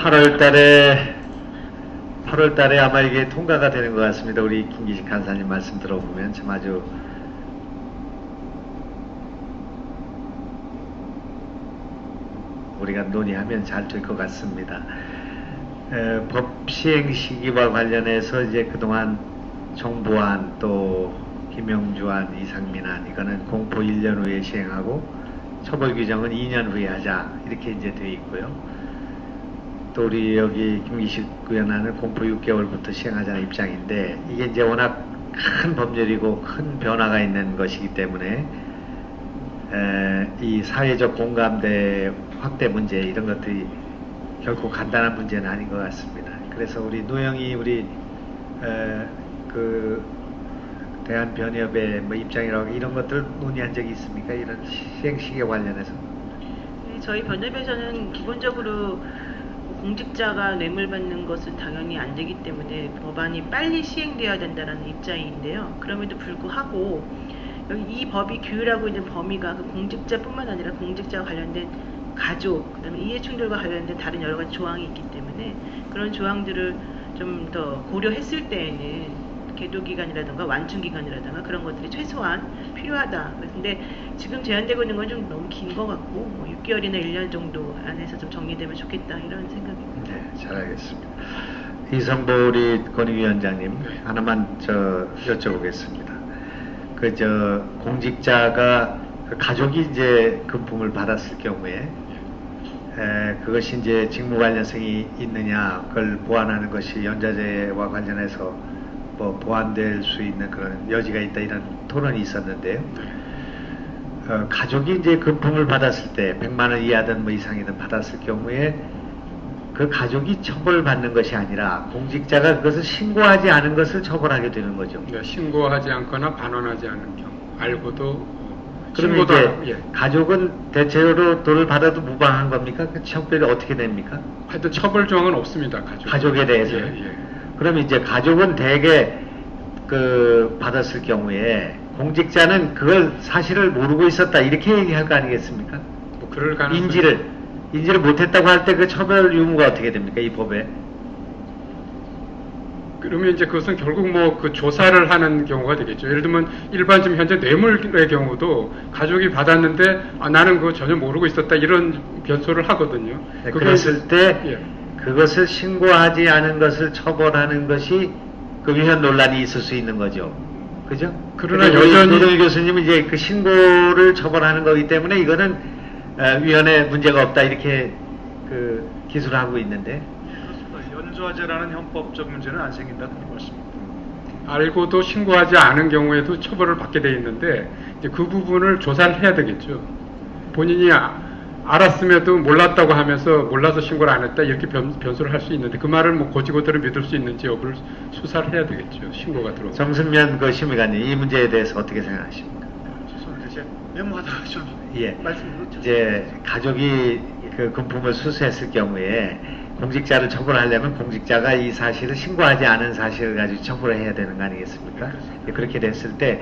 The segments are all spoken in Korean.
8월 달에 아마 이게 통과가 되는 것 같습니다. 우리 김기식 간사님 말씀 들어보면 참 아주 우리가 논의하면 잘 될 것 같습니다. 법 시행 시기와 관련해서 이제 그동안 정부안 또 김영주안, 이상민안 이거는 공포 1년 후에 시행하고 처벌 규정은 2년 후에 하자 이렇게 이제 되어 있고요. 또 우리 여기 김기식 의원안은 공포 6개월부터 시행하자는 입장인데 이게 이제 워낙 큰 법률이고 큰 변화가 있는 것이기 때문에 이 사회적 공감대 확대 문제 이런 것들이 결코 간단한 문제는 아닌 것 같습니다. 그래서 우리 노영희 우리 그 대한변협의 뭐 입장이라고 이런 것들 논의한 적이 있습니까? 이런 시행 시기에 관련해서? 네, 저희 변협에서는 기본적으로 공직자가 뇌물 받는 것은 당연히 안 되기 때문에 법안이 빨리 시행되어야 된다는 입장인데요. 그럼에도 불구하고 여기 이 법이 규율하고 있는 범위가 그 공직자뿐만 아니라 공직자와 관련된 가족, 그다음에 이해충돌과 관련된 다른 여러 가지 조항이 있기 때문에 그런 조항들을 좀 더 고려했을 때에는 계도기간이라든가 완충기간이라든가 그런 것들이 최소한 필요하다. 근데 지금 제한되고 있는 건 좀 너무 긴 것 같고 뭐 6개월이나 1년 정도 안에서 좀 정리되면 좋겠다 이런 생각입니다. 네, 잘 알겠습니다. 이성보 우리 권익위원장님 하나만 여쭤보겠습니다. 공직자가 그 가족이 이제 금품을 받았을 경우에 그것이 이제 직무 관련성이 있느냐 그걸 보완하는 것이 연좌제와 관련해서 뭐 보완될 수 있는 그런 여지가 있다 이런 토론이 있었는데요. 가족이 이제 금품을 받았을 때 100만 원 이하든 뭐 이상이든 받았을 경우에 그 가족이 처벌받는 것이 아니라 공직자가 그것을 신고하지 않은 것을 처벌하게 되는 거죠. 네, 신고하지 않거나 반환하지 않은 경우 알고도 그러면 이제 가족은 대체로 돈을 받아도 무방한 겁니까? 그 처벌이 어떻게 됩니까? 하여튼 처벌 조항은 없습니다. 가족에 대해서. 그럼 이제 가족은 대개 그 받았을 경우에 공직자는 그걸 사실을 모르고 있었다 이렇게 얘기할 거 아니겠습니까? 뭐 그럴 가능성이 인지를 못했다고 할 때 그 처벌 유무가 어떻게 됩니까? 이 법에? 그러면 이제 그것은 결국 뭐 그 조사를 하는 경우가 되겠죠. 예를 들면 일반 지금 현재 뇌물의 경우도 가족이 받았는데 나는 그거 전혀 모르고 있었다 이런 변소를 하거든요. 네, 그랬을 때 그것을 신고하지 않은 것을 처벌하는 것이 그 위헌 논란이 있을 수 있는 거죠. 그죠? 그러나 여전히 노동희 교수님은 이제 그 신고를 처벌하는 거기 때문에 이거는 위헌에 문제가 없다 이렇게 그 기술을 하고 있는데. 연좌제라는 형법적 문제는 안 생긴다 그런 말씀입니다. 알고도 신고하지 않은 경우에도 처벌을 받게 돼 있는데 이제 그 부분을 조사를 해야 되겠죠. 본인이 알았음에도 몰랐다고 하면서 몰라서 신고를 안 했다 이렇게 변소를 할 수 있는데 그 말을 뭐 고지고대로 믿을 수 있는지 여부를 수사를 해야 되겠죠. 신고가 들어오면. 정승면 그 심의관님 이 문제에 대해서 어떻게 생각하십니까? 죄송한데 제가 메모하다가 좀 말씀을 이제 가족이 그 금품을 수수했을 경우에 공직자를 처벌하려면 공직자가 이 사실을 신고하지 않은 사실을 가지고 처벌을 해야 되는 거 아니겠습니까? 그렇게 됐을 때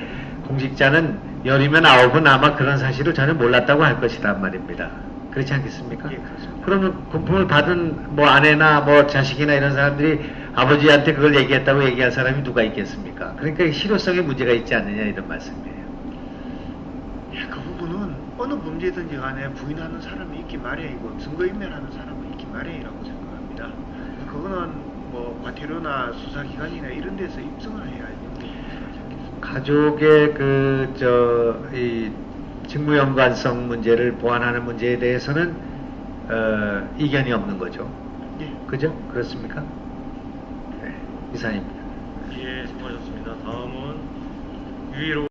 공직자는 10이면 9은 아마 그런 사실을 전혀 몰랐다고 할 것이란 말입니다. 그렇지 않겠습니까? 예, 그렇습니다. 그러면 금품을 받은 뭐 아내나 뭐 자식이나 이런 사람들이 아버지한테 그걸 얘기했다고 얘기할 사람이 누가 있겠습니까? 그러니까 실효성에 문제가 있지 않느냐 이런 말씀이에요. 예, 그 부분은 어느 범죄든지 간에 부인하는 사람이 있기 마련이고 증거인멸하는 사람은 있기 마련이라고 생각합니다. 그거는 뭐 과태료나 수사기관이나 이런 데서 입증을 해야 가족의 이 직무 연관성 문제를 보완하는 문제에 대해서는 이견이 없는 거죠. 예. 그죠? 그렇습니까? 네, 이상입니다. 예, 수고하셨습니다. 다음은 유일호